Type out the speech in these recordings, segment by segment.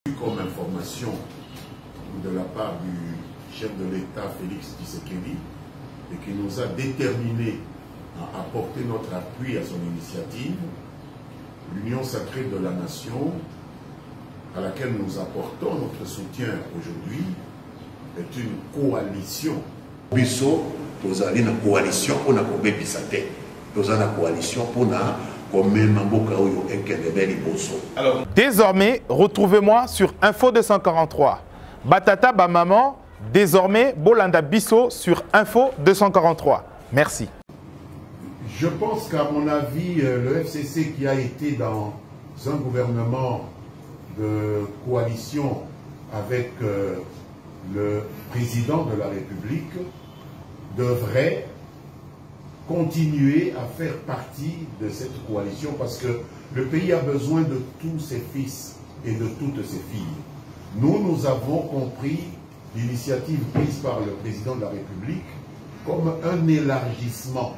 Comme information de la part du chef de l'État Félix Tshisekedi et qui nous a déterminés à apporter notre appui à son initiative, l'Union sacrée de la nation, à laquelle nous apportons notre soutien aujourd'hui, est une coalition. Biso, nous avons une coalition pour nous bébisate. Nous avons une coalition pour nous. Alors, désormais, retrouvez-moi sur Info 243. Batata Bamaman, désormais, Bolanda Bisso sur Info 243. Merci. Je pense qu'à mon avis, le FCC qui a été dans un gouvernement de coalition avec le président de la République devrait continuer à faire partie de cette coalition parce que le pays a besoin de tous ses fils et de toutes ses filles. Nous avons compris l'initiative prise par le président de la République comme un élargissement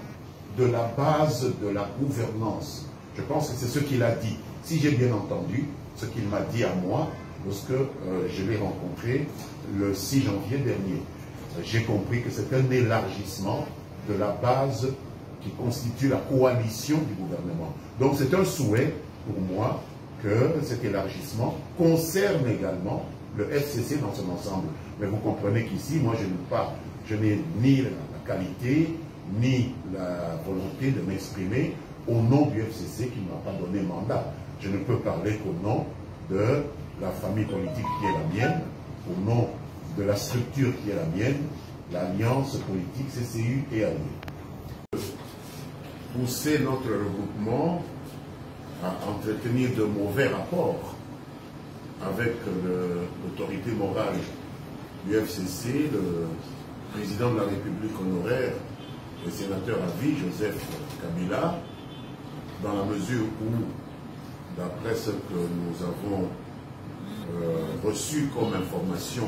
de la base de la gouvernance. Je pense que c'est ce qu'il a dit. Si j'ai bien entendu ce qu'il m'a dit à moi lorsque je l'ai rencontré le 6 janvier dernier. J'ai compris que c'est un élargissement de la base qui constitue la coalition du gouvernement. Donc c'est un souhait pour moi que cet élargissement concerne également le FCC dans son ensemble. Mais vous comprenez qu'ici, moi je n'ai ni la qualité, ni la volonté de m'exprimer au nom du FCC qui ne m'a pas donné mandat. Je ne peux parler qu'au nom de la famille politique qui est la mienne, au nom de la structure qui est la mienne, l'alliance politique CCU et alliés. Pousser notre regroupement à entretenir de mauvais rapports avec l'autorité morale du FCC, le président de la République honoraire, le sénateur à vie, Joseph Kabila, dans la mesure où, d'après ce que nous avons reçu comme information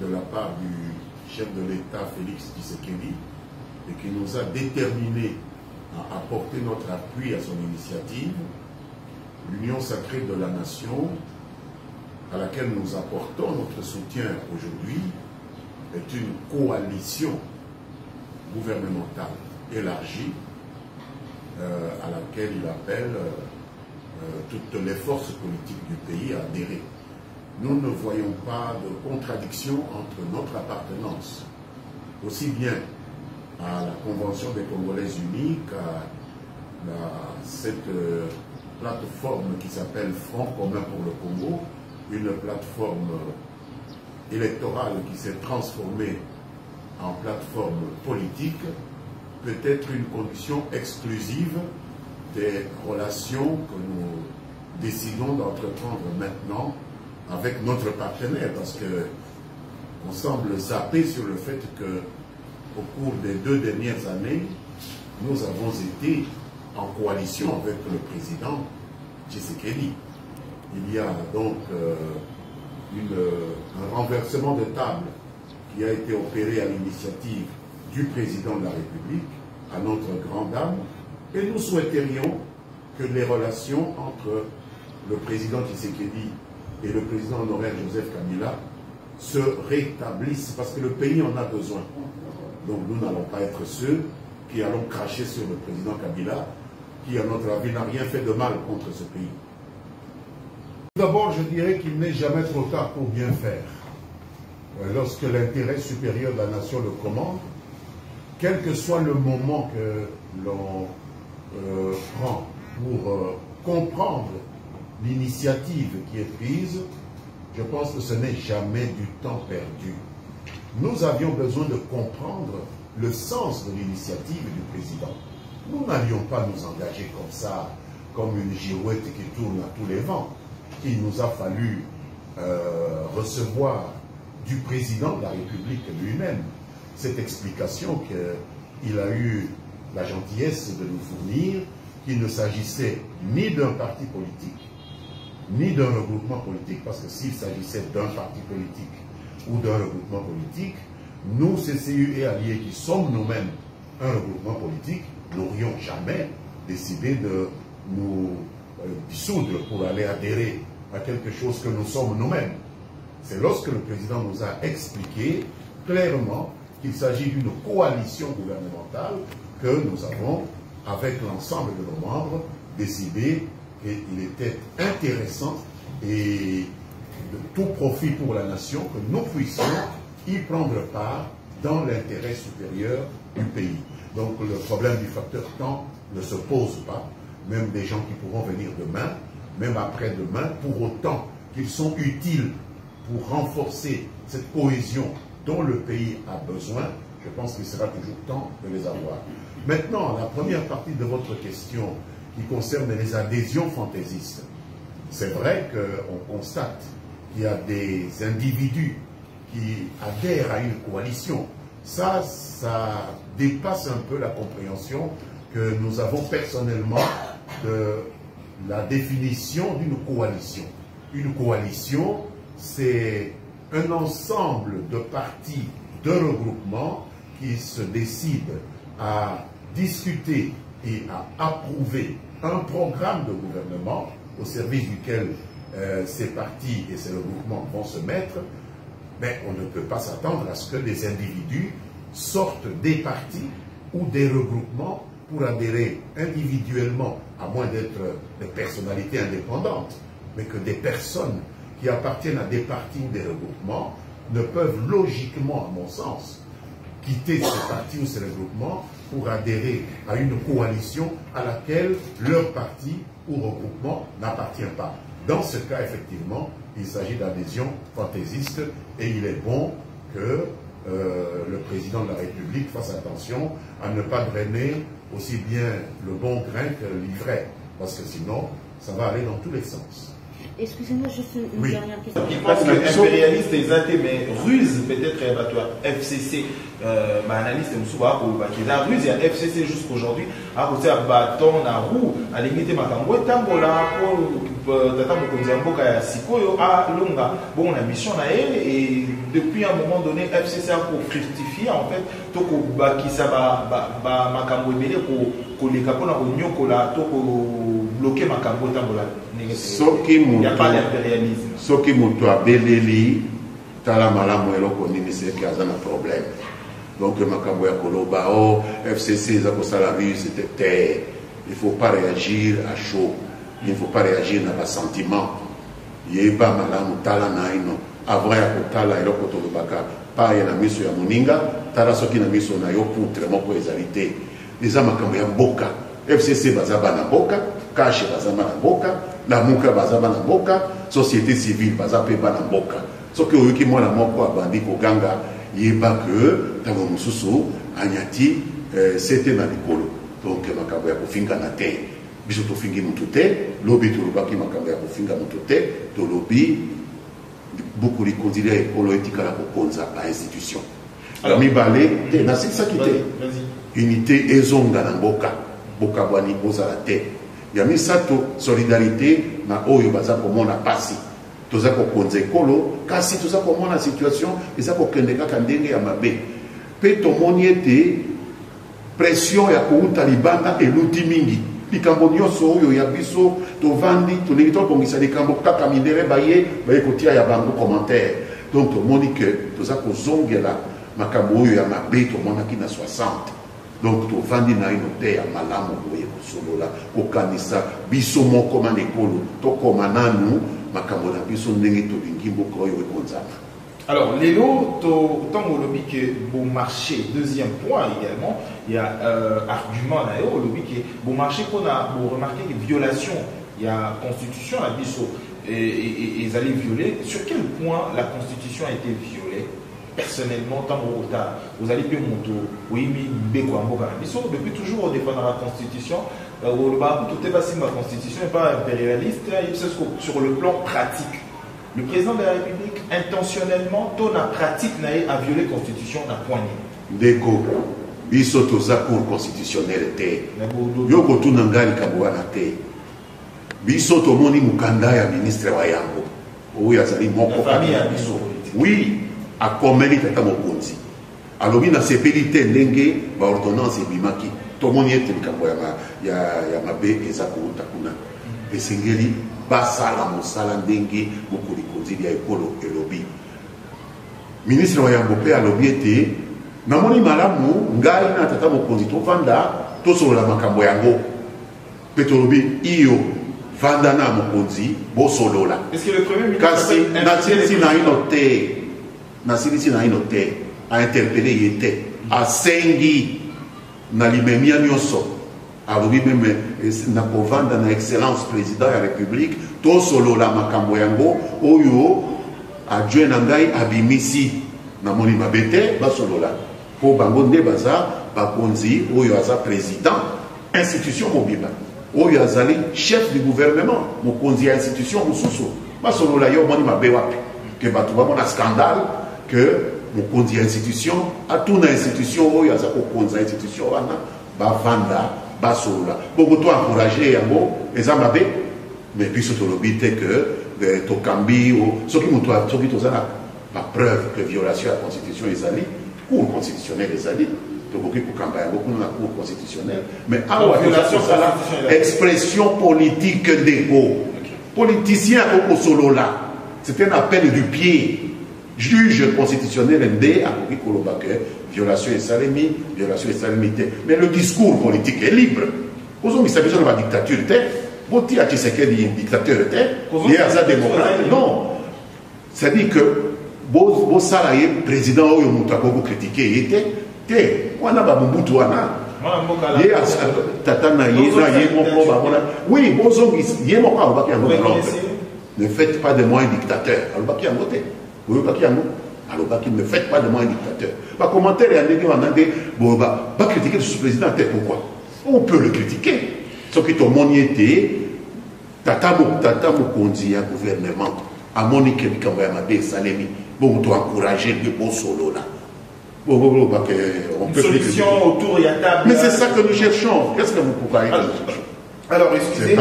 de la part du chef de l'État Félix Tshisekedi et qui nous a déterminés à apporter notre appui à son initiative, l'Union sacrée de la nation, à laquelle nous apportons notre soutien aujourd'hui, est une coalition gouvernementale élargie à laquelle il appelle toutes les forces politiques du pays à adhérer. Nous ne voyons pas de contradiction entre notre appartenance, aussi bien à la Convention des Congolais Unis qu'à cette plateforme qui s'appelle Front commun pour le Congo, une plateforme électorale qui s'est transformée en plateforme politique, peut être une condition exclusive des relations que nous décidons d'entreprendre maintenant avec notre partenaire, parce que on semble zapper sur le fait que au cours des 2 dernières années, nous avons été en coalition avec le président Tshisekedi. Il y a donc un renversement de table qui a été opéré à l'initiative du président de la République, à notre grande dame, et nous souhaiterions que les relations entre le président Tshisekedi et le président honoraire Joseph Kabila se rétablissent, parce que le pays en a besoin. Donc nous n'allons pas être ceux qui allons cracher sur le président Kabila, qui à notre avis n'a rien fait de mal contre ce pays. D'abord, je dirais qu'il n'est jamais trop tard pour bien faire. Lorsque l'intérêt supérieur de la nation le commande, quel que soit le moment que l'on prend pour comprendre l'initiative qui est prise, je pense que ce n'est jamais du temps perdu. Nous avions besoin de comprendre le sens de l'initiative du président. Nous n'allions pas nous engager comme ça, comme une girouette qui tourne à tous les vents. Il nous a fallu recevoir du président de la République lui-même cette explication qu'il a eu la gentillesse de nous fournir, qu'il ne s'agissait ni d'un parti politique, ni d'un regroupement politique, parce que s'il s'agissait d'un parti politique ou d'un regroupement politique, nous, CCU et alliés qui sommes nous-mêmes un regroupement politique, n'aurions jamais décidé de nous dissoudre pour aller adhérer à quelque chose que nous sommes nous-mêmes. C'est lorsque le président nous a expliqué clairement qu'il s'agit d'une coalition gouvernementale que nous avons, avec l'ensemble de nos membres, décidé qu'il était intéressant et de tout profit pour la nation que nous puissions y prendre part dans l'intérêt supérieur du pays. Donc le problème du facteur temps ne se pose pas, même des gens qui pourront venir demain, même après-demain, pour autant qu'ils sont utiles pour renforcer cette cohésion dont le pays a besoin, je pense qu'il sera toujours temps de les avoir. Maintenant, la première partie de votre question qui concerne les adhésions fantaisistes, c'est vrai qu'on constate qu'il y a des individus qui adhèrent à une coalition. Ça dépasse un peu la compréhension que nous avons personnellement de la définition d'une coalition. Une coalition, c'est un ensemble de partis, de regroupements qui se décident à discuter et à approuver un programme de gouvernement au service duquel ces partis et ces regroupements vont se mettre. Mais on ne peut pas s'attendre à ce que des individus sortent des partis ou des regroupements pour adhérer individuellement, à moins d'être des personnalités indépendantes, mais que des personnes qui appartiennent à des partis ou des regroupements ne peuvent logiquement, à mon sens, quitter ces partis ou ces regroupements pour adhérer à une coalition à laquelle leur parti ou regroupement n'appartient pas. Dans ce cas, effectivement, il s'agit d'adhésion fantaisiste et il est bon que le président de la République fasse attention à ne pas drainer aussi bien le bon grain que l'ivraie, parce que sinon, ça va aller dans tous les sens. Excusez-moi, juste une dernière question. Parce que impérialiste, ils ont mais ruse peut-être FCC, analyste qui est ruse, il y a FCC jusqu'aujourd'hui, à côté à bâton, à roue, à limiter ma cambo, tambola, pour tata mokonzambo kaya sikoyo, à longa. Bon, on a mission à elle, et depuis un moment donné, FCC a pour fructifier, en fait, toko baki ça ma cambo ebele pour les capons à nyokola, toko bloquer ma cambo tambola. Il n'y a pas d'impérialisme. Ce qui m'a beleli, tala malamu eloko nini c'est qu'il y a un problème. Donc makambo ya koloba o FCC za ko salari c'était terre. Il ne faut pas réagir à chaud. Il ne faut pas réagir dans le sentiment. Yeba malamu tala na ino. Avant ya kotala eloko tolobaka pa ya na miso ya moninga, tala soki na miso na yo poutre moko ezalité. Les makambo ya mboka. FCC bazaba na mboka, Kache bazaba na mboka, Lamuka bazaba na mboka, société civile bazaba na mboka. Ce que oyoki mwana moko abandi koganga yeba que tango mususu anyati c'était na likolo. Donc makambo ya kofinga na te. Biso to fingi mutu te, lobi to lobaki makambo ya kofinga mutu te, to lobi beaucoup li considère ekolo etika la kokonza à institution. Alors mi balé te na ça qui te. Unité ezonga na mboka. Boka bwani ozala te. Ya misato solidarité na oyo baza komona pasi. Toza kokonza ekolo kasi toza komona situation eza kokende kaka ndenge ya mabe. Pe tomoni ete pression ya kouta libanda eluti mingi. Likambo nyonso oyo ya biso tovandi tolingi tobongisa likambo kaka mindere baye kotia ya bango commentaire. Donc tomoni que toza kozongela makambo oyo ya mabe tomonaki na 60. Donc to vandi na ino te ya malamu boye kosolola kokanisa biso moko ma nekolo to koma nanu makambo na biso ndenge tolingi mboka oyo ekonzama. Alors, Lélo, tant au lobby que bon marché, deuxième point également, il y a argument là au lobby que bon marché qu'on a remarqué que violation, il y a constitution à Bissau et ils allaient violer. Sur quel point la constitution a été violée? Personnellement, tant au retard, vous allez bien monter, oui, mais depuis toujours on défend la constitution. Tout est passé ma constitution n'est pas impérialiste, sur le plan pratique. Le président de la République, intentionnellement, dans la pratique, a violé la constitution, n'a poigné. Deko, biso toza cour constitutionnelle te. Yoko tunangali kabwana te. Biso tomoni mukanda ya ministre wa yango. Oyo azali moko famille ya biso. Oui. Akomeli tata mokonzi alobi na sepeli te ndenge ba ordonnance ebimaki tomoni ete likambo ya mabe eza kouta kuna esengeli basala mosala ndenge mokolikonzi ya ekolo elobi. Ministre wa Yambo pe alobi ete namoni malamu ngai na tata mokonzi tovanda tosolola makambo yango pe tolobi iyo vanda na mokonzi bosolola. Est-ce que le premier ministre kasi nasilisi na ino te a interpellé yete asengi na limemia nyonso alobi meme na kovanda na excellence président ya république tosolola makambo yango oyo adjoint na ngai abimisi namoni mabe te basolola po bango nde baza bakonzi oyo aza président institution mobimba oyo azali chef du gouvernement mokonzi ya institution mosusu basolola yo moni mabe wapi ke bato bamona scandale que mokonzi ya institution atuna institution oyo aza kokonza institution wana bavanda basolola bongo to encourager yango eza mabe mais biso tolobi te que tokambi soki moto soki toza na preuve que violation ya constitution ezali cour constitutionnelle ezali tokoki kokamba yango kuna na cour constitutionnelle mais awa tozala expression politique ndeko politicien akokosolola c'est un appel du pied juge constitutionnel nde akoki koloba que violation esalemi te mais le discours politique est libre kozongisa biso na badictature te botia Tshisekedi dictateur te ye aza démocrate non c'est-à-dire que bosala ye président oyo moto akoko critiquer ye te wana babumbutu wana ye tata na ye moko bamona oui bozongisa ye moko alobaki yango na Londres ne faites pas de moi un dictateur alobaki yango te alobaki yango alobaki ne faites pas de moi un dictateur bacommentaire ya ndenge wana nde bacritiquer ce président te pourquoi on peut le critiquer soki tomoni ete tata mokonzi ya gouvernement amoni ke likambo ya mabe esalemi bongo toencourage mpe bosolola une solution autour de la table. Mais c'est ça que nous cherchons. Qu'est-ce que vous pouvez dire? Alors, excusez,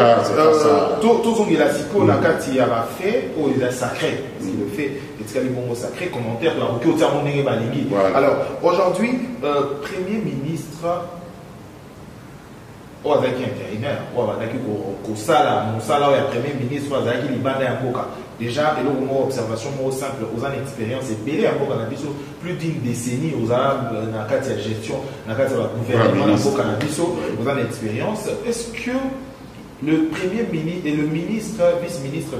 tous les lassicos, la carte y a fait, ou il est sacré. Parce qu'il le fait, est-ce qu'il y a des sacré, commentaire, la route, alors, aujourd'hui, Premier ministre, ou avec intérimaire, ou avec Kosala, Moussala, ou Premier ministre, ou avec Libana et Mboka. Déjà, et là, une observation simple, aux ans d'expérience, et belé à Mboka, plus d'une décennie, aux ans de gestion, dans le gouvernement, aux ans d'expérience. Est-ce que le Premier ministre et le ministre, vice-ministre,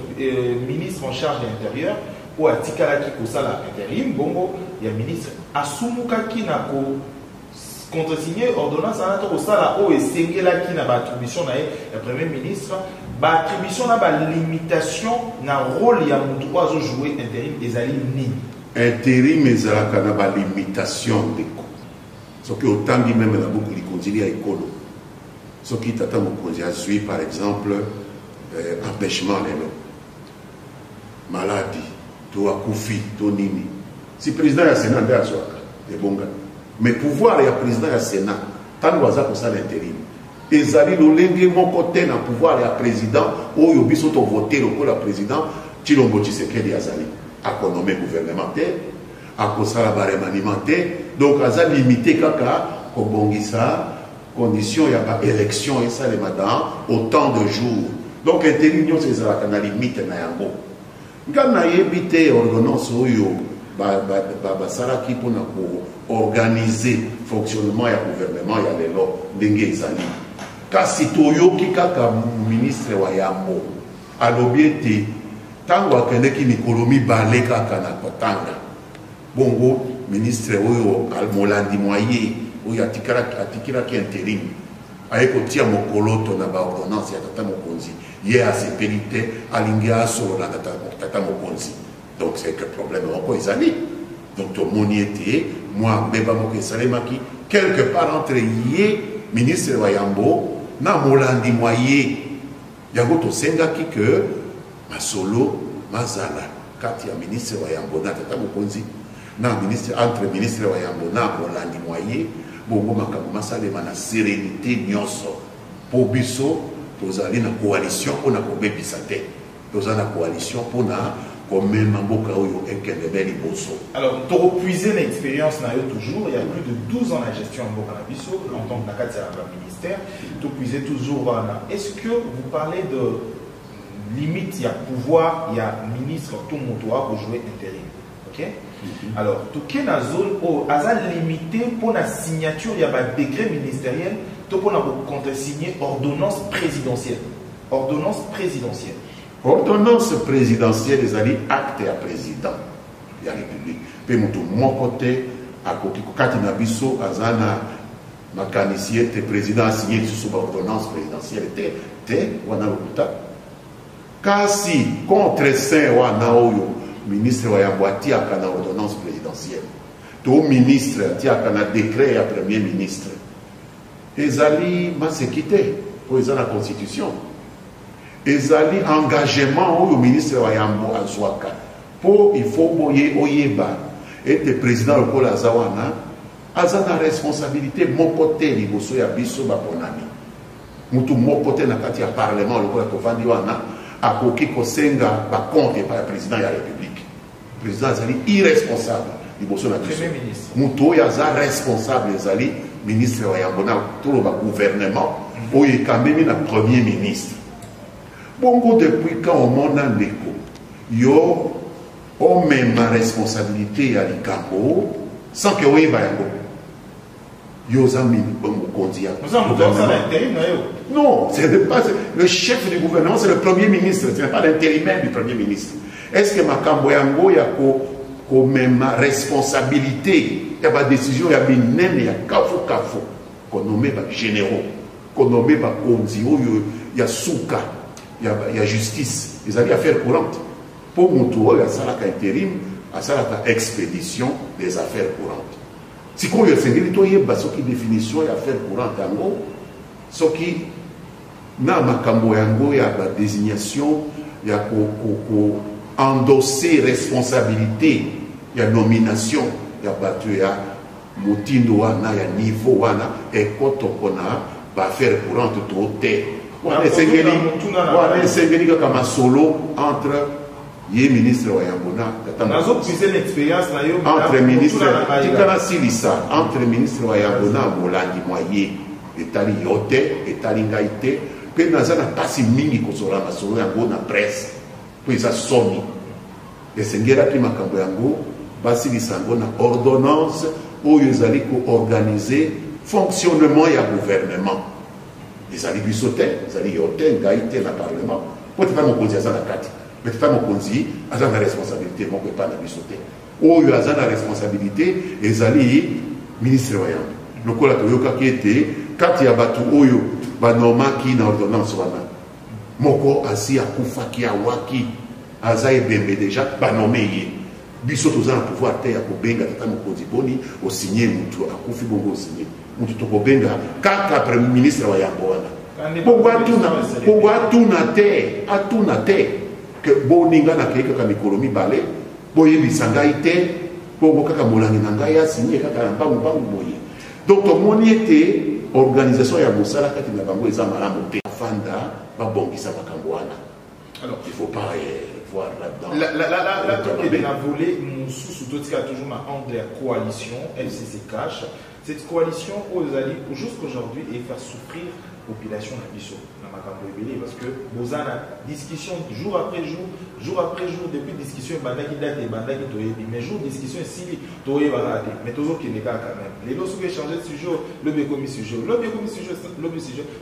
ministre en charge de l'intérieur, ou à Tikalaki Kosala intérim, bongo, il y a un ministre Asumuka Kinako contre-signé ordonnance à notre sala ou essayé là qui n'a pas attribution le Premier ministre, attribution n'a pas limitation na rôle il y a mon droit de jouer intérim des alignes. Intérim mais ça n'a pas limitation de quoi. Ce qui autant dit même dans beaucoup de concilier à écolo. Ce qui t'attend au concilier suit par exemple empêchement maladie, toi koufi, toi nini. Si président a sénat de Azoaka, c'est bon gars. Mais pouvoir et le président du Sénat, tant que ça l'intérim. Et Zali Lolenge, mon côté, dans pouvoir et le président, où il y a voté pour le président, Chilombo Tshisekedi Azali, à nommer gouvernemental, à cause la barème alimentaire. Donc, à limité, kaka, kobongisa, condition, il y a pas élection, et ça, les madame, autant de jours. Donc, intérim, c'est ça, la limite, na yango. Quand on a évité ordonnance, basalaki mpona koorganize fonctionnement ya gouvernement ya lelo ndenge ezali kasi toyoki kaka ministre wa Yambo alobi ete ntango akendeki mikolo mibale kaka na kotanga bongo ministre oyo molandi mwaye oyo atikilaki intérim aye kotia mokoloto na baordonnance ya tata mokonzi ye asepeli te alingi asolola na tata mokonzi. Donc c'est que le problème encore ils allaient. Donc tout le monde y était, moi, Beba Moké Salemaki, quelque part entre yé, ministre de Yambo, na molandi moye, yango to sengaki que ma solo, mazala, katia ministre de Yambo, na tata mokonzi, na ministre, entre ministre de Yambo, na molandi moye, bongo makabu masalema na sérénité nyonso, pour biso, pour aller na coalition, on a combé bisate, pour aller na coalition, pour na alors, tu as puisé l'expérience toujours, il y a plus de 12 ans la gestion en Bokanabiso, en tant que ministère, tu puisé toujours. Est-ce que vous parlez de limite, il y a pouvoir, il y a ministre, tout le monde pour jouer intérim. Ok? Alors, tout ce qui est dans la zone, il limité pour la signature, il y a un décret ministériel, tout pour contre-signer ordonnance présidentielle. Ordonnance présidentielle. Ordonnance présidentielle, les alliés acte à président de la République. Puis, mon côté, à côté, quand il y a biso, azana, mécanicien, le président a signé sur l'ordonnance présidentielle, on a le car si, contre Saint, on a le ministre wa yambwati à la ordonnance présidentielle, tout ministre qui a un décret à premier ministre, les alliés m'ont quitté pour les la constitution. Les alliés engagement au ministre wa yambo azwaka pour il faut boyer oyeba et le président le Paul Azawana a la responsabilité mon côté liboso ya biso ba bonami mutu mon côté na kati ya parlement le Paul Tovandi wana a koki kosenga ba compte par le président de la République. Le président azali irresponsable liboso na biso mutu ya za responsable azali ministre wa yambona tout le gouvernement oye quand même na premier ministre. Bongo depuis quand on monte en déco yo on met ma responsabilité à l'Ikambo sans que oui bayango yo zami bongo kondia non c'est pas le chef du gouvernement, c'est le premier ministre, ce n'est pas l'intérimaire du premier ministre. Est-ce que makambo yango ya ko même ma responsabilité il y a pas décision il y a binene il y a kafo qu'on nomme ba généraux qu'on nomme ba konzi il y a souka il y a justice, ils avaient affaires courantes. Pour mon tour, il y a ça intérim, à ça la expédition des affaires courantes. Si on y a ce qui définition des affaires courantes, ce qui n'a il y a la désignation, il y a endosser responsabilité, il y a nomination, il y a battu, il y a moutindo, il y a niveau, et quand on a affaires courantes, tout est. C'est un solo entre le ministre Wayambona entre ministre Wayambona Molandi Moye etali yote etali ngaite pe nazana pasi mingi kosola na solo yango na presse po isa somi esengera ki makambo yango basilisa yango na ordonnance oyo ezali ko organiser fonctionnement ya gouvernement. Les alliés du sauté, les alliés yoté, ngaïté, dans le Parlement. Pour te faire mon conseil à la carte, mais te faire mon conseil à la responsabilité, mon pas dans le sauté. Ou il y a la responsabilité, les alliés ministre Wayam. Donc, là, qui était, quand il y a battu Oyo, Banoma qui dans l'ordonnance, Moko, Asi, Akoufa, qui a Waki, Azaï Bembe déjà, Banomé, Bissot aux ans pouvoir terre, pour Benga, Tata Mokodiboni, au signé, Moutou, Akoufi Bongo, au signé. Mutu benga kaka premier ministre wa yambona pourquoi tout na te que boninga na keka ka mikolo mibale boye bisangai te pour kaka molangi na ngai ya signé kaka na bangu boye donc to moni était organisation ya mosala kati na bango eza malamu te fanda ba bongisa makambo wana. Alors il faut pas voir là-dedans la toque na volé mon sous totika toujours ma entre la coalition FCC Cash. Cette coalition aux alliés jusqu'aujourd'hui et faire souffrir la population de Bissau, parce que vous avez une discussion jour après jour, depuis discussion, mais jour discussion ici, mais toujours qui n'est pas quand même. Les lorsque vous changez de sujet,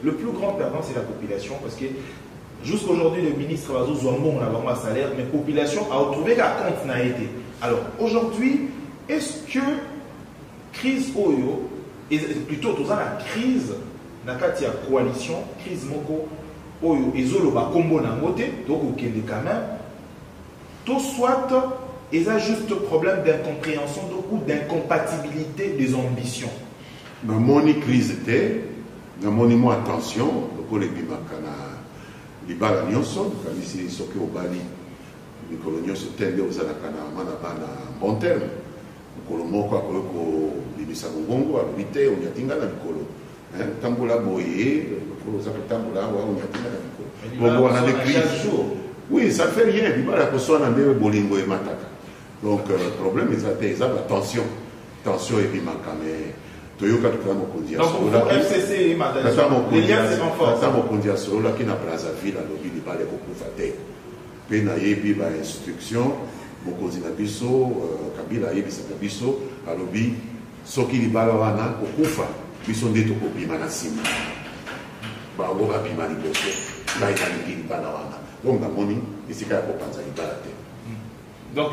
le plus grand perdant c'est la population parce que jusqu'aujourd'hui le ministre va avoir un salaire, mais la population a retrouvé la compte n'a été. Alors aujourd'hui, est-ce que crise oyo et plutôt tout ça la crise na kati ya coalition crise moko oyo ezolo ba kombo na ngote donc au kende quand même tout soit et ça juste problème d'incompréhension ou d'incompatibilité des ambitions na moni crise te na moni mo attention ko le bimaka na libala nyonso kamisi soki obali mikolo nyonso tende ozala kana mana bana bon terme kolomoko akoloko libisa bongo abite onyatinga na bikolo tambola boye koloza tambola wa onyatinga na bikolo bongo wana de crise oui ça fait rien bibala ko sona ndebe bolingo e mataka donc problème ezate ezaba tension et bimaka mais toyoka tukala mokonzi ya donc pour FCC et Matadison les liens se renforcent ata mokonzi ya sololaki na Brazzaville alobi libala ekokufa te mpe nayebi bainstruction mokonzi na biso Kabila ayebisaka biso alobi soki libala wana kokufa biso nde tokobima na nsima bango babima liboso ngai nalingi libala wana donc namoni esika ya kopanza libala te. Donc,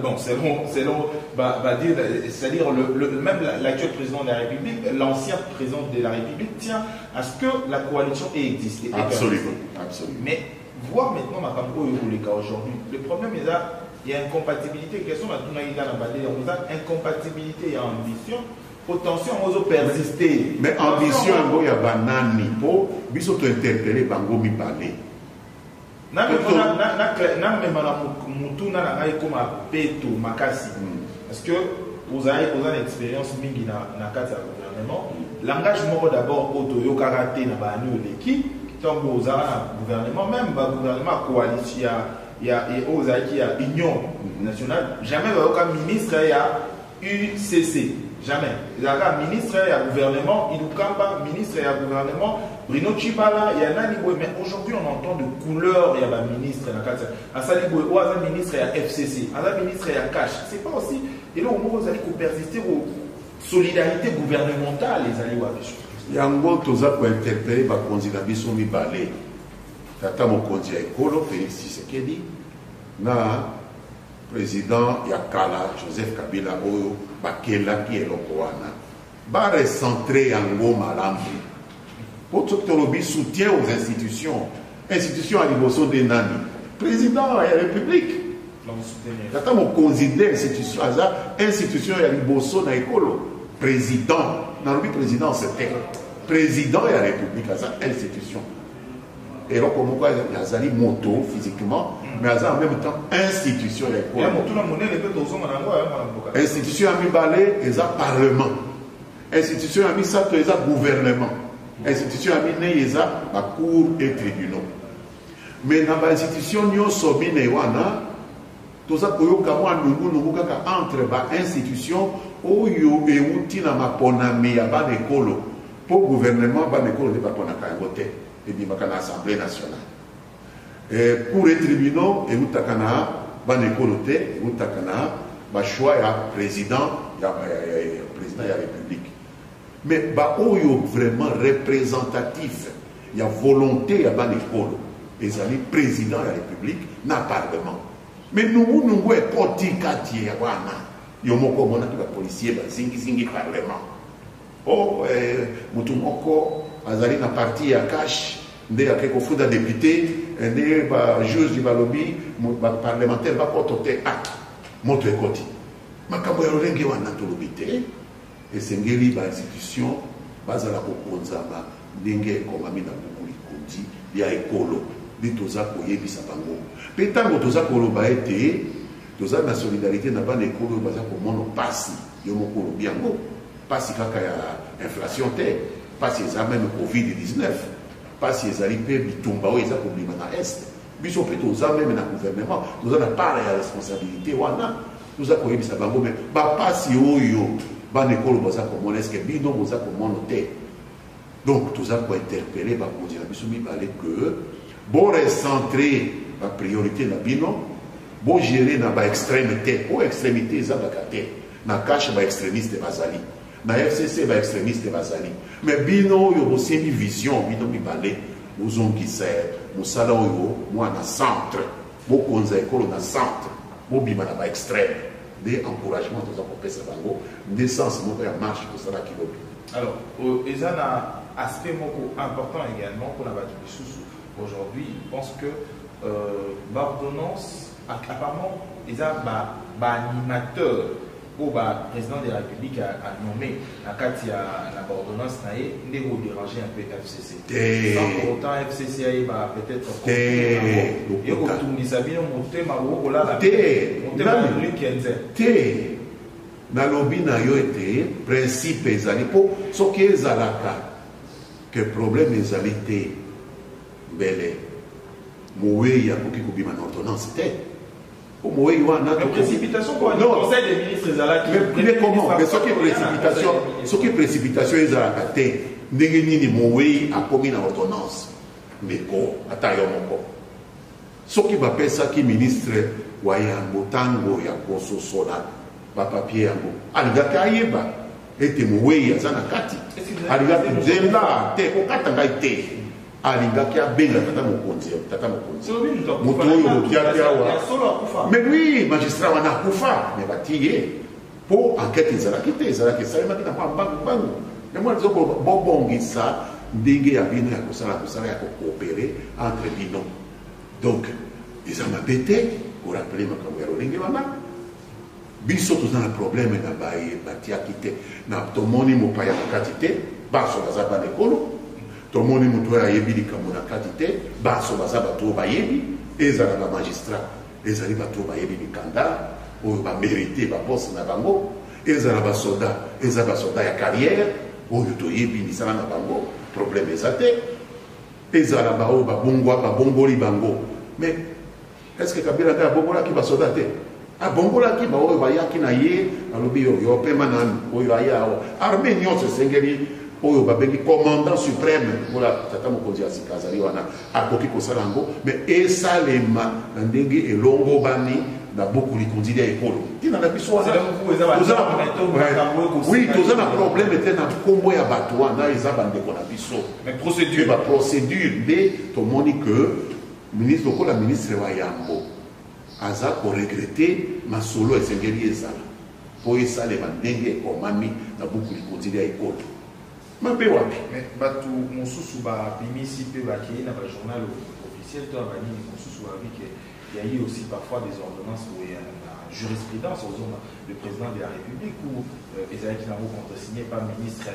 bon, selon c'est-à-dire même l'actuel président de la République, l'ancien président de la République tient à ce que la coalition ait existé. Absolument, absolument. Mais voir maintenant Makambo et Ouleka aujourd'hui, le problème est là, il y a incompatibilité, question incompatibilité et ambition, potentiel on persister. Mais ambition, il y a banani pour biso to interpeller bango mi parler. Parce que vous avez une expérience mingi na kati ya gouvernement. L'engagement d'abord auto karaté na ba nous l'équipe tant vous avez un gouvernement même ba gouvernement coalition il y a union nationale jamais aucun ministre il y a UCC jamais il y a ministre il y a gouvernement il ou pas ministre il y a gouvernement Bruno Chibala, il y a un niveau, mais aujourd'hui on entend de couleurs, il y a un ministre, il y a un ministre, il y a FCC, il y a un ministre, il y a Cash. C'est pas aussi. Et là, au moins, vous allez persister aux solidarités gouvernementales, les alliés. Il y a un bon toza pour interpeller ma candidat Bissoumi Balé. Tata mon candidat Ekolo, Félix Tshisekedi, na président Yakala, Joseph Kabila, Oyo, Bakela, qui est l'Okoana. Ba recentrer Yango Malambi. Pour tout le soutien aux institutions. Institutions à niveau de Nani. Président de la République. Quand on considère institution à niveau de l'école, président, dans le président c'était président de la République, institution. Et donc, comme on il y a des motos physiquement, mais il y a en même temps institution de l'école. Institution à mi-balé, il y a parlement. Institution à mi-sato, il y a gouvernement. Institution amine yeza ba cour et tribunaux. Mais dans l'institution nyo sobine wana toza koyoka mwa nungu kaka entre ba institution oyo euti na maponami ya ba ekolo pour gouvernement ba ekolo de ba pona ka ngote et bi makana assemblée nationale. Et cour et tribunaux eutaka na ba ekolo te eutaka na ba choix ya président ya république. Mais bah oyo vraiment représentatif, il y a volonté, il y a ban école, les amis président de la République, n'a parlement. Mais nous est poti kati ya wana, yomoko mona ki ba policier ba zingi parlement. Oh mutu moko azali na parti ya cash, nde ya keko fuda député, nde ba juge du balobi, ba parlementaire ba kotote ak moto ekoti. Makambo ya lolenge wana tolobite. Et c'est une institution basée sur la Kokonzama, Ninge, Komami, Namukuri, Kondi, Lia Ekolo, Litoza, Koye, Bisapango. Pétango, Toza, Koloba, été, Toza, la solidarité n'a pas d'écolo, basée sur le monde, Passi, Yomokolo, Biango, Passi, Kakaya, inflation, Passi, même Covid-19, Passi, Zalipé, Bitumbao, ils ont problème dans l'Est. Biso, Toza, même dans le gouvernement, nous avons pas la responsabilité, Wana, nous avons Koye, Bisapango, mais Passi, Oyo, ban école boza comme est-ce que bino boza comme noté donc tout ça pour interpeller ba konzi na biso mi balé que bon recentrer la priorité na bino bon gérer na ba extrémité ou extrémité za bakate na cache ba extrémiste bazali na FCC ba extrémiste bazali mais bino yo bosi mi vision bino mi balé bozongi ser musala oyo moi na centre bo konza école na centre bo bima na ba extrême des encouragements de la bango, des sens de la marche pour ça qui va. Alors, il y a un aspect important également pour la bâtisse aujourd'hui. Je pense que l'ordonnance, apparemment, il y a un animateur ou le président de la République a nommé l'ordonnance n'a déranger un peu FCC. Sans pour autant, FCC va peut-être nalobi na yo ete principe ezali po soki ezalaka que problème ezali te mbele moweyi akoki kobima na ordonnance te La précipitation pour le conseil des ministres, mais comment? Mais ce qui est précipitation, ils ont raté. N'engeni Moui a commis une ordonnance. Mais quoi? Attends, ce qui va faire ça, qui ministre, Wayambo, Tango, Yakoso, Sola, papier, Yango. Aliga Kayeba, et Moui, Yazana Kati. Aliga Zenda, Te, Okatanga, Te. Aliga Kabenga, Tata Mokonzi, Tata Mokonzi. Motoyo, Kiawa. Mais oui, magistrat, on a Koufa, mais bâtillé. Pour enquête, ils ont quitté, ils ont quitté, ça m'a dit, mais moi, je dis, bon, ça, Ndenge a bien coopérer entre binômes. Donc, ils ont pété, pour rappeler ma caméra, biso tous un problème na baye batia quitté na tomoni mo paya katité baso bazaba nekolo tomoni muto ya yebi kamona katité baso bazaba to bayebi ezala ba magistrat ezali ba to bayebi bikanda o ba mériter ba boss na bango ezala ba soldat ya carrière o to yebi ni sala na bango problème ezate ezala ba o ba bongoli bango. Mais est-ce que Kabila a bongola ki ba soldat te a bongola ki ba o ba ya ki na ye alobi yo pema na o ya armée nyonso sengeli o ba bengi commandant suprême voilà tata mokonzi asikazali wana akoki kosala ngo mais esalema na ndenge elongo bani na beaucoup li kondi ya ekolo tina na biso wana oui toza na problème te na kombo ya bato wana eza bandeko na biso mais procédure ba procédure de tomoni que ministre lokola ministre wa Yambo aza ko regretter masolo esengeli ezala po esalema ndenge ekomami na beaucoup li kondi ya ekolo mabe wapi mais batu mosusu ba bimisi pe ba ki na ba journal officiel to ba ni mosusu avec il y a eu aussi parfois des ordonnances où il y a la jurisprudence aux zones du président de la République où Esaïe Kinamo contresigné par ministre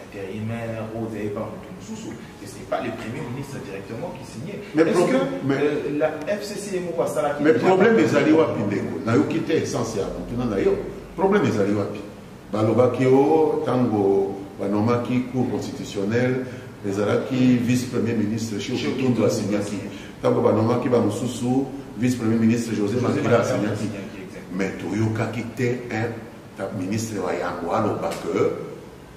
intérimaire ou par Moussoussou. Et ce n'est pas le premier ministre directement qui signait. Est-ce que la FCC est quoi ça? Mais le problème des alliés Pindeko, n'a eu quitté essentiellement. Le problème des alliés Balobakio, Tango, Banomaki, Cour constitutionnelle, les Alaki, vice-premier ministre chez Okotondo a signé. Tango Banomaki, Bamoussousou, vice-premier ministre José Makila a signé. Mais Toyoka quitté un ministre Wayango Aloba que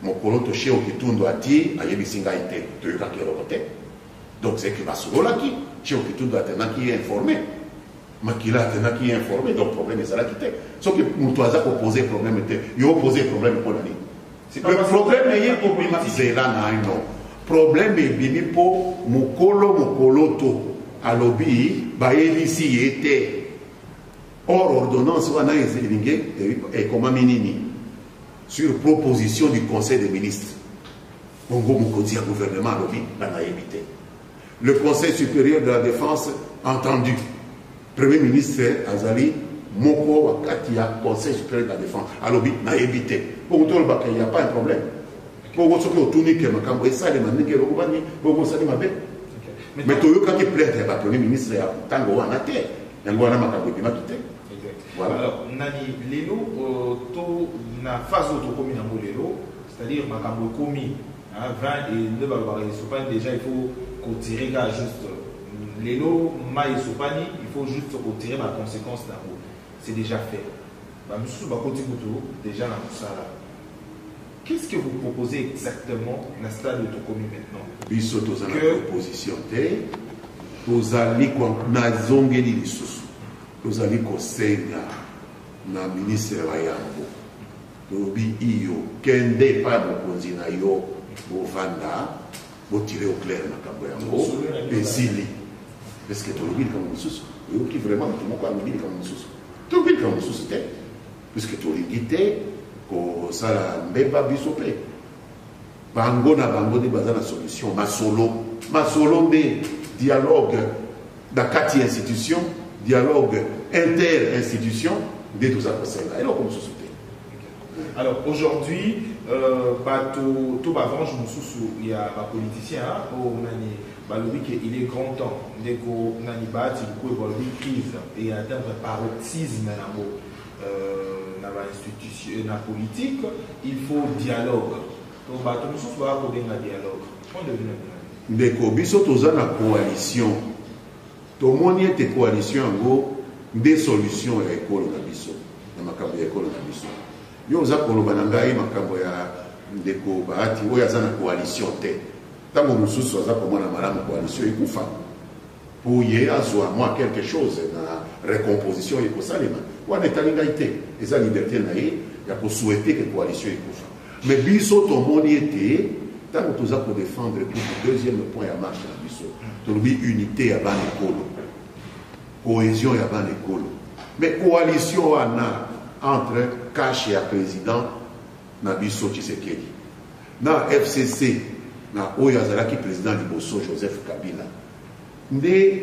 Mokolo Toshé Okitundo a dit à Yebisinga été Toyoka qui est reporté. Donc c'est que Basolaki, chez Okitundo a qui est informé. Makila a qui est informé, donc le problème est à la quitter. Sauf que Moutouaza opposé le problème était. Il a opposé le problème pour l'année. Le problème est pour Zéla non. Problème est bimi pour Mokolo to alobi baelisi était or ordonnance wana ezelinge et comme minini sur proposition du conseil des ministres bongo mokonzi ya gouvernement alobi na évité le conseil supérieur de la défense entendu premier ministre azali moko wakati ya conseil supérieur de la défense alobi na évité pour tout le bac il y a pas un problème pour ce que autour que makambo et ça les manike robani bongo ça mabe. Mais Toyoka qui plaide le premier ministre Tango Wanate, Yangoana Makambo qui m'a quitté. Voilà. Alors, Nani, Lélo, na phase auto commune en Lélo, c'est-à-dire Makambo commis, 20 et 9 Sopani, déjà il faut qu'on tire juste Lélo, Maï Sopani, il faut juste qu'on tire la conséquence d'un mot. C'est déjà fait. Monsieur Bakoti Koutou, déjà dans tout ça là. Qu'est-ce que vous proposez exactement dans le stade d'autonomie maintenant? Biso toza na proposition te tozali ko na zongeli lisusu tozali kosenga na ministre wa Yambo tobi iyo kende pa mokonzi na yo bovanda botire au clair na kambo yango esili parce que tolobi comme lisusu yo ki vraiment tout moko alobi comme lisusu tobi comme lisusu te parce que tolingi te ko sala mbeba biso pe bango na bango de bazana solution masolo de dialogue d'akati institution dialogue inter-institution de tout ça et alors comme société. Alors aujourd'hui tout bavange mususu il y a un politicien au nani balobi que il est grand temps ndeko nani bati ko évoluer crise et atteindre paroxysme na la institution na politique il faut dialogue. Ndeko biso toza na coalition tomoni ete coalition yango des solutions ya ekolo na biso na makambo ya ekolo na biso yo oza koloba na ngai makambo ya ndeko Bahati oyo aza na coalition te ntango mosusu aza komona malamu coalition ekufa po ye azwa mwa quelque chose na recomposition ekosalema wana etali ngai te eza liberté na ye ya kosouhaite ke coalition ekufa mais biso tomoni ete ntango toza kodéfendre pour le deuxième point ya marche na biso tolobi unité ya bana ekolo cohésion ya bana ekolo mais coalition wana entre cache ya président na biso Tshisekedi na FCC na oyo azalaki président liboso Joseph Kabila nde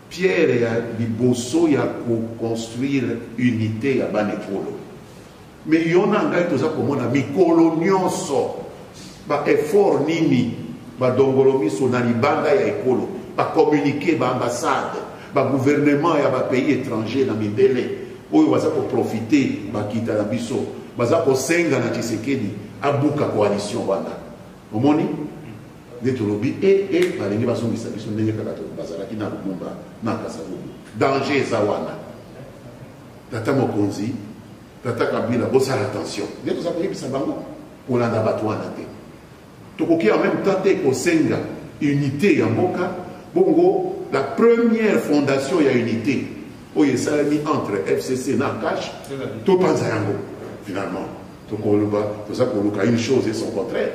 pierre ya liboso ya koconstruire unité ya bana ekolo mais yo na ngai toza komona mikolo nyonso ba-effort nini badongolo miso na libanda ya ekolo bacommuniqué baambassade bagouvernement ya bapays étranger na mindele oyo baza koprofite bakita na biso baza kosenga na Tshisekedi abuka coalition wana omoni nde tolobi balingi bazongisa biso ndenge kaka bazalaki na Lumumba na Kasavubu danger eza wana tata mokonzi tata Kabila bosala attention nde toza koyebisa bango kolanda bato wana te tokoki en même temps te kosenga unité ya mboka bongo la première fondation ya unité oyo esalami entre FCC na cache topanza yango finalement tokoloba toza koluka une chose et son contraire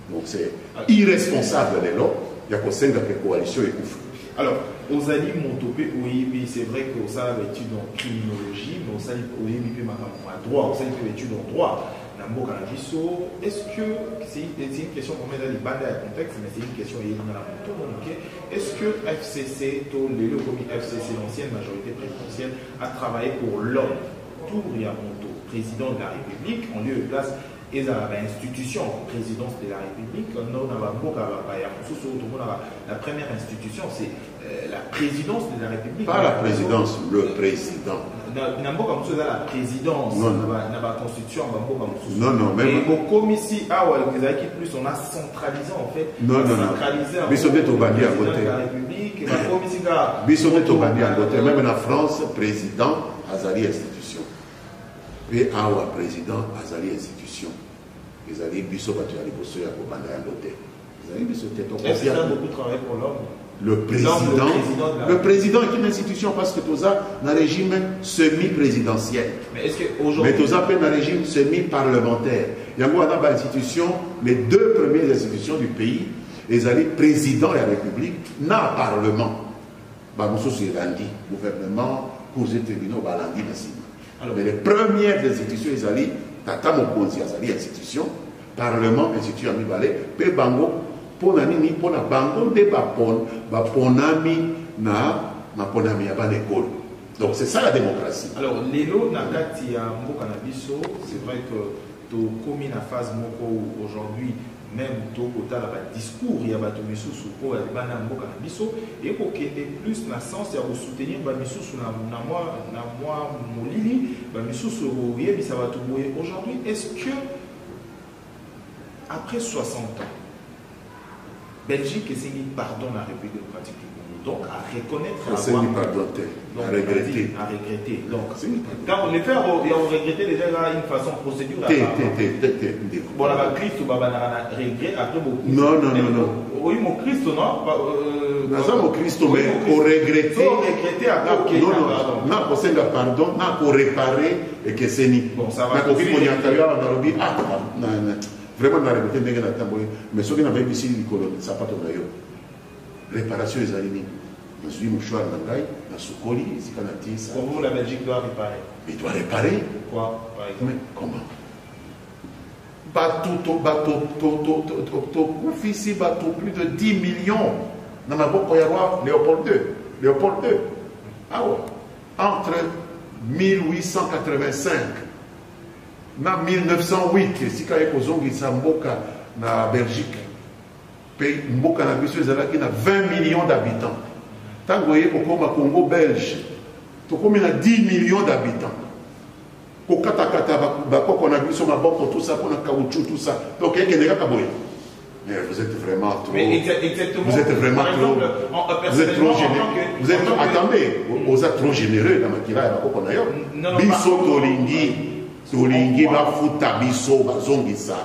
donc c'est irresponsable lelo ya kosenga ke coalition ekufa. Alors, aux alliés Montopé, oui, c'est vrai que ça a études en criminologie, mais aux alliés en droit, aux alliés études en droit. Est-ce que c'est une question qu'on met dans les bandes à contexte, mais c'est une question est-ce que FCC, le comité FCC, l'ancienne majorité présidentielle, a travaillé pour l'homme Tour Yamonto, président de la République, en lieu et place et l'institution présidence de la République, la première institution, c'est la présidence de la République. Pas la présidence, le président. La présidence, la constitution, non, mais au commissi, plus on a centralisé en fait. Non. Bissonet au Bandi à côté. La République, Bissonet au Bandi à côté. Même en France, président, Azali institution. Et Awa, président, Azali institution. Les alliés Bissot battu à l'époque à Kobanda à l'hôtel. Les alliés Bissot étaient en est-ce qu'il a beaucoup travaillé pour l'homme? Le président est une institution parce que tout a un régime semi-présidentiel. Mais est-ce qu'aujourd'hui. Mais tout a un régime semi-parlementaire. Il y a une institution, les deux premières institutions du pays, les alliés président de la République, n'a parlement. Bamousou Sirandi, gouvernement, cours et tribunaux, Balandi, alors, mais les premières institutions, les alliés, Tata Mokonzi, les institutions, parlement, institution Amibale, Pe Bango, Ponani, Pona Bango, de Baponami, Maponami, Abanekol. Donc c'est ça la démocratie. Alors, Lélo, Nakati, Mokanabiso, c'est vrai que tu commis la phase Moko aujourd'hui, même tu as un discours, il y a un sous pour Mokanabiso, et pour qu'il y ait plus de sens, il y a un soutenir Bamiso sous la moi, Molili, Bamiso sur Rouye, ça va tout bouiller. Aujourd'hui, est-ce que, après 60 ans, Belgique essaie de pardon à la République démocratique du Congo, donc à reconnaître, à regretter. Donc, quand on les fait, on regrettait déjà une façon procédure. Bon, la Christ ou Babana regret après beaucoup. Non. Oui, mon Christ, non. Mon Christ, mais pour regretter. Non, pour faire pardon, non, pour réparer et que c'est ni. Bon, ça va. Vraiment, on a répété, mais ceux qui n'avaient pas ici, ça n'a pas tombé. Réparation des aliments. Je suis mouchoir d'Angaï, dans Soukoli, ici, Kanati. Comment la Belgique doit réparer? Il doit réparer. Quoi, par exemple? Mais comment? Bateau, plus de 10 millions. Dans ma boîte, il y a Léopold II. Ah ouais. Entre 1885 en 1908, si quand il y a Mboka na Belgique, Mboka na Bissou, il y a 20 millions d'habitants. Tant que vous voyez au Congo belge, il y a 10 millions d'habitants. Pour Katakata, on a vu sur ma banque, tout ça, pour le caoutchouc, tout ça. Donc, il y a des Mais vous êtes vraiment trop. Mais exactement. Vous êtes vraiment trop. Vous êtes trop généreux. Vous êtes attendez, vous êtes trop généreux dans Makila et Bakoko d'ailleurs. Biso Tolingi va futa biso bazongisa.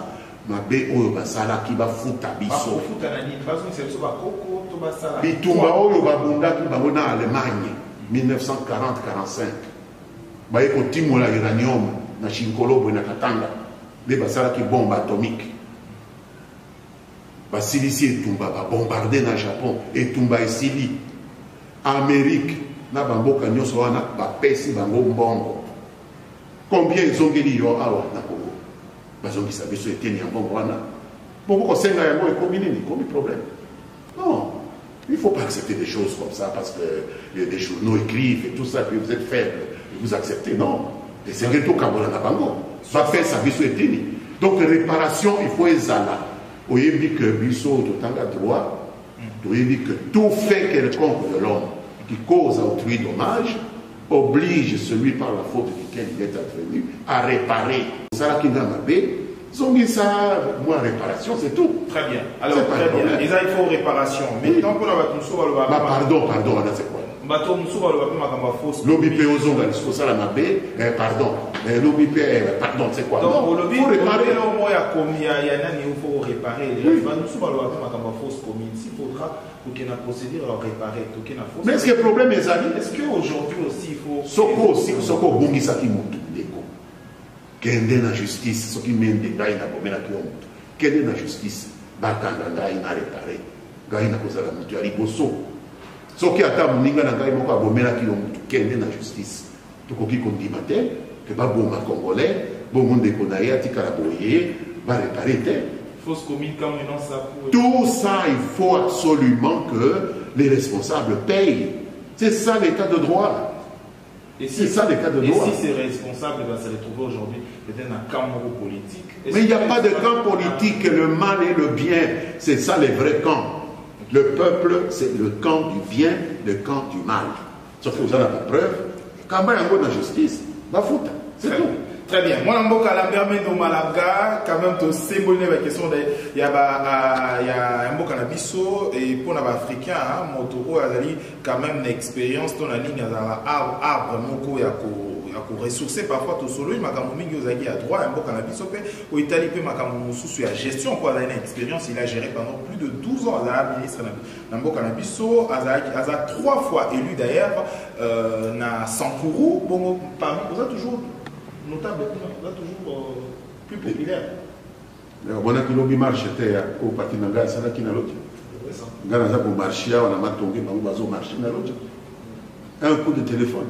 Mabe oyo basala ki ba futa biso. Futa na nini bazongisa biso bakoko to basala. Bitumba oyo babunda ki bango na Allemagne 1940-45. Baye ko timola uranium na Chinkolobo na Katanga. Be basala ki bombe atomique. Basilisi etumba ba bombarder na Japon etumba esili Amérique na bamboka nyonso wana bapesi bango mbongo. Combien ils ont gagné awa na Congo? Bazongisa biso eteni ya mbongo wana. Bongo kosenga yango ekomi nini? Komi problème. Non, il ne faut pas accepter des choses comme ça parce que des journaux écrivent et tout ça, puis vous êtes faible, vous acceptez. Non. Et c'est que tout Kabola na bango. Va faire sa biso eteni. Donc réparation, il faut ezala. Vous dit que Bissot a droit, vous dit que tout fait quelconque de l'homme qui cause à autrui dommage oblige celui par la faute duquel il est advenu à réparer. Ça qui n'a pas ça, moi, réparation, c'est tout. Très bien. Alors, très bien. Il faut réparation. Maintenant, pour la pardon, là, c'est quoi? L'OBP aux ongles, c'est ça la mabé, pardon. L'OBP, pardon, c'est quoi? Donc, il faut réparer. Il faut réparer. Il faudra qu'il y ait une procédure à réparer. Mais est-ce que le problème est à est-ce qu'aujourd'hui aussi, il faut. Soko, Bongisaki Moutundeko. Kende na justice, ce qui mène des gars, il n'a pas mis la kilométre. Kende na justice, Bakanda, il n'a réparé. Gaïna Kozala Moutuari Bosso. Ce qui attend Moninga Nangai Moko Abomela Kilomutu, Kende na justice. Tout ce qui dit matin, que Baboma Congolais, Bomon de Konaïa, Tikaraboye, va réparer. Fausse commune, comme non ça pour. Tout ça, il faut absolument que les responsables payent. C'est ça l'état de droit. C'est ça le cas de droit. Et si ces responsables va se retrouver aujourd'hui peut-être un camp politique. Mais il n'y a pas de camp politique, le mal et le bien. C'est ça les vrais camps. Le peuple, c'est le camp du bien, le camp du mal. Sauf que vous avez la preuve. Quand il y a une justice, va foutre. C'est tout. Très bien. Moi, je suis en Malaga, quand même, tu sais, la question il y a un mot cannabis et pour les Africains, mon tour, quand même une expérience dans la ligne arbre, moko ya ko ressourcer parfois tout solo, makambo mingi ozaki à droit, un mot cannabis au Italie pe makambo sous la gestion quoi, il a une expérience, il a géré pendant plus de 12 ans la ministre na mbo cannabis a 3 fois élu d'ailleurs na Sankuru, bon parmi vous avez toujours notable, là toujours plus populaire. On a qui marche au parti Nanga, ça là qui n'a l'autre. Ganaza pour marcher, on a matongé, on va marcher dans l'autre. Un coup de téléphone.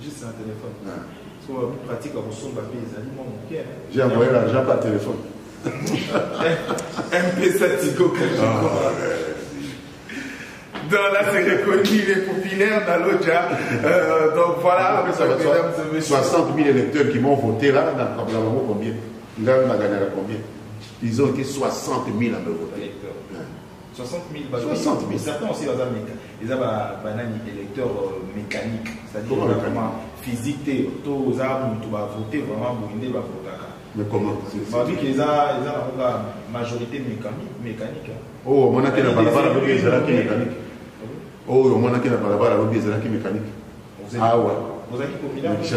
Juste un téléphone. Parce qu'on plus pratique à son papier, les aliments manqués. J'ai envoyé l'argent par téléphone. MP Tigo dans là, c'est reconnu, il est populaire dans l'Oja. Donc voilà, 60 000 électeurs qui m'ont voté là, dans combien? Ils ont gagné combien? Ils ont été 60 000 à me voter. 60 000. Certains aussi, ils ont des électeurs mécaniques. C'est-à-dire vraiment physique, tous les armes, tu vas voter vraiment pour une voter. Mais comment? Vu qu'ils ont la majorité mécanique. Oh, on a qui n'a pas la mécanique. Oh, on a qui n'a pas la mécanique. Ah ouais. Vous êtes populaire? Vous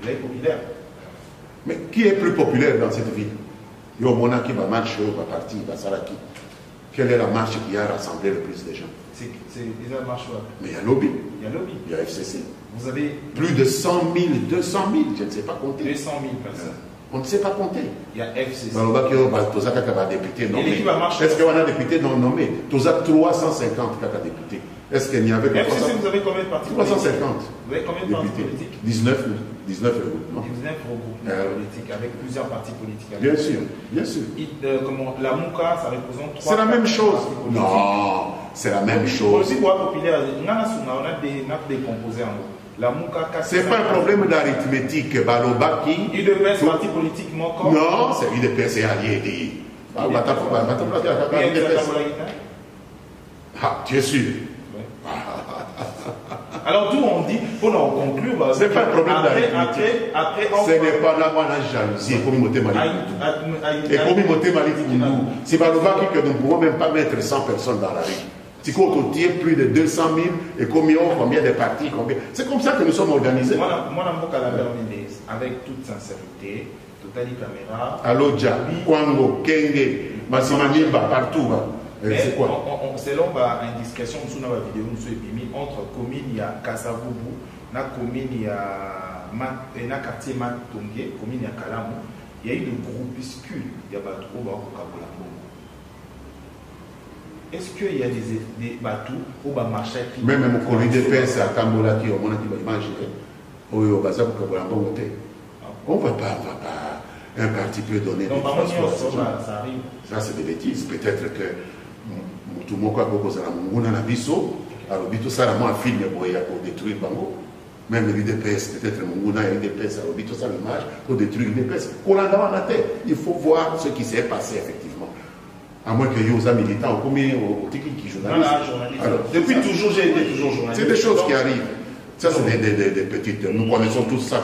êtes populaire. Mais qui est plus populaire dans cette ville? Il y a un monarque qui va marcher, va partir, va s'arrêter. Quelle est la marche qui a rassemblé le plus de gens? C'est la marche. Mais il y a lobby. Il y a lobby. Il y a FCC. Vous avez plus de 100 000, 200 000, je ne sais pas compter. 200 000 personnes. On ne sait pas compter. Il y a FCC. Est-ce qu'il y a un député non nommé? Tous 350 députés. Est-ce qu'il y avait FCC, vous avez combien de partis 350. Vous avez combien de partis politiques? 19 regroupements. 19 regroupements politiques avec plusieurs partis politiques. Bien sûr, bien sûr. La Mouka, ça représente 3. C'est la même chose. Non, c'est la même chose. Aussi, pour populaire, on a des composés en haut. C'est pas un problème d'arithmétique. Balobaki. UDPS, parti politique, mon non, c'est UDPS, c'est allié. Ah, tu es sûr? Alors tout on dit, pour en conclure, bah, c'est pas un problème après, ce n'est pas là qu'on a jalousie, comme il et comme il c'est pas le vague que nous ne pouvons même pas mettre 100 personnes dans la rue. Si on tient plus de 200 000 et combien de partis, combien. C'est comme ça que nous sommes organisés. Moi, avec toute sincérité, Totali Caméra. Alodja, Kwango, Kenge, Massimaniba, partout. C'est quoi? Selon une discussion sur la vidéo, nous sommes entre commune, il y a Kassavubu, la commune, il y a quartier Matongé, commune, il y a Kalamu. Il y a eu de groupuscules, il y a Batou, Kabolambo. Est-ce qu'il y a des bateaux au marché? Même mon collègue de PES à Kambola qui au moins qui va manger, au Bazar pour Kabolambo. On ne va pas, un parti peut donner des transports. Ça arrive. Ça, c'est des bêtises. Peut-être que tout le monde a beaucoup de biso, alors tout ça, moi, un film pour détruire Bango. Même l'UDPS, peut-être Munguna et l'UDPS, alors tout ça, l'image pour détruire l'UDPS. Il faut voir ce qui s'est passé, effectivement. À moins que les militants au qui journalistes. Alors, depuis toujours, j'ai été toujours journaliste. C'est des choses qui arrivent. Ça, c'est des petites. Nous connaissons tous ça,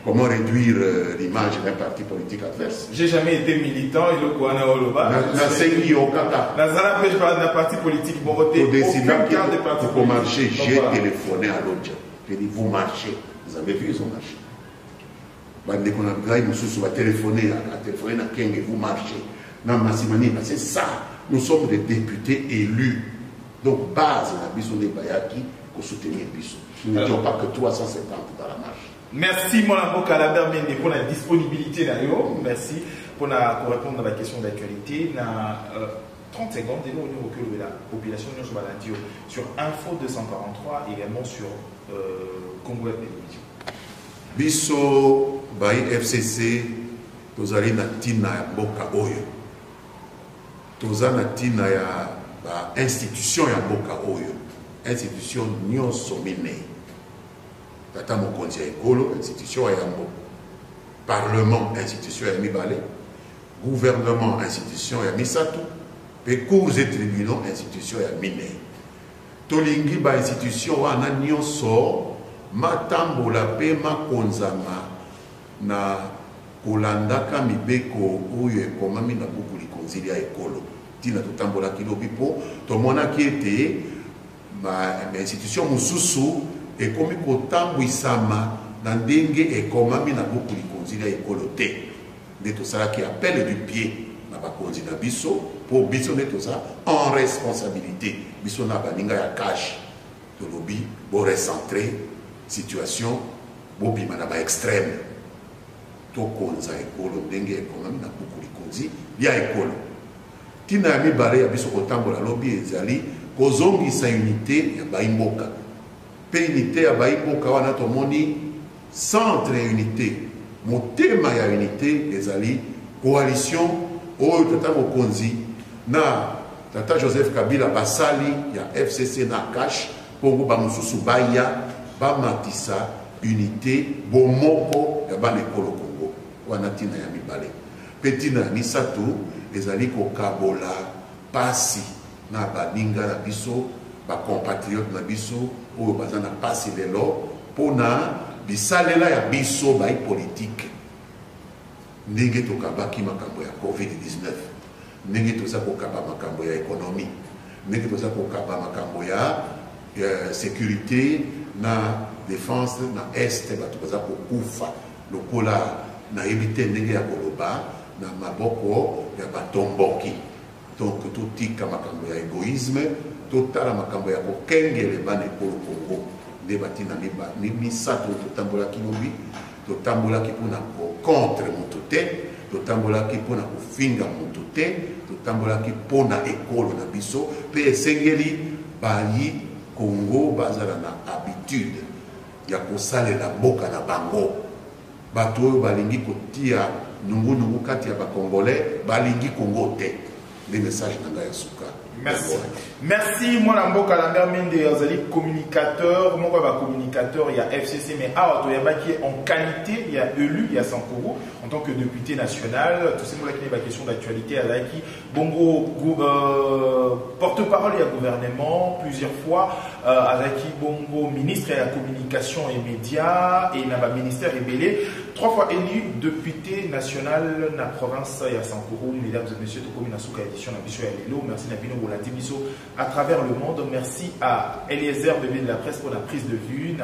comment réduire l'image d'un parti politique adverse. J'ai jamais été militant et le Kouana Oloba. Dans parti politique, bon, voter aucun cadre de parti politique. Pour marcher, j'ai téléphoné à l'autre. J'ai dit, vous marchez. Vous avez vu, ils ont marché. Vous téléphoner à Kenge, vous marchez. C'est ça. Nous sommes des députés élus. Donc, base, la Bissou Bayaki, pour soutenir Bissou. Nous ne disons pas que 350 dans la marche. Merci, mon ami Kalabert Mende, pour la disponibilité. Merci pour répondre à la question d'actualité. 30 secondes, et nous, on recueille la population sur Info 243, également sur Congo Télévision. Bissou, Bayi FCC, Tozali Natina Boka Oyo. Toza Natina ya institution ya Boka Oyo. Institution Nyon Somine. Tata Mokonzi ya Ekolo, institution ya Yambo. Parlement, institution ya Mibale. Gouvernement, institution ya Misato. Pe cours et tribunaux, institution ya Mine. Tolingi ba institution wana nyonso matambola pe makonzama na kolandaka mibeko oyo ekomami na buku likonzili ya ekolo. Tina totambola kilobi po tomonaki ete institution mosusu ekomi kotambwisama na ndenge ekomami na buku likonzili ya ekolo te. Nde tosalaki appel du pied na bakonzi na biso po biso nde toza en responsabilité biso na baninga ya cash tolobi bo recentrer situation bo bima na ba extrême tokonza ekolo ndenge ekomami na buku likonzi ya ekolo. Tina ya mibale ya biso kotambola lobi ezali kozongisa unité ya baimboka. Pe unité ya baimboka wana tomoni centre ya unité, motema ya unité ezali coalition oyo tata mokonzi na tata Joseph Kabila basali ya FCC na cash pongo bamususu baya bamatisa unité bomoko ya bana ekolo Congo wana tina ya mibale. Petina ya misato ezali kokabola pasi na baninga na biso bacompatriote na biso oyo baza na pasi lelo pona bisalela ya biso bai politique ndenge tokabaki makambo ya COVID-19, ndenge toza kokaba makambo ya économie, ndenge toza kokaba makambo ya sécurité na défense na est bato baza kokufa lokola na yebite ndenge ya koloba na maboko ya batomboki. Donc totika makambo ya égoïsme, totala makambo ya kokengele bana ekolo Congo nde batina misato totambolaki lobi totambolaki mpona contre moto te, totambolaki mpona kofinga moto te, totambolaki mpona ekolo na biso mpe esengeli bayi Congo bazala na habitude ya kosalela mboka na bango. Bato oyo balingi kotia nungu kati ya bakongolais balingi Congo te. Le message na ngai ya suka. Merci. Merci, moi, Lamboka Lambert Mende, Azali, communicateur. Moi, communicateur, il y a FCC, mais qui est en qualité, il y a élu, il y a Sankourou, en tant que député national. Tout ce monde qui est une question d'actualité, Azaki, Bongo, porte-parole, il y a gouvernement, plusieurs fois, Azaki, Bongo, ministre de la communication et médias, et il y a un ministère ébélé. 3 fois élu député national dans la province de Sankourou. Mesdames et messieurs, tout comme une édition de Lelo. Merci Nabino Bolati Biso à travers le monde. Merci à Eliezer Bébé de la presse pour la prise de vue.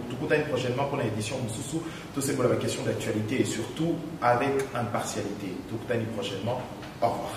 Tout prochainement pour l'édition de Soussou. Tout c'est pour la question d'actualité et surtout avec impartialité. Tout prochainement. Au revoir.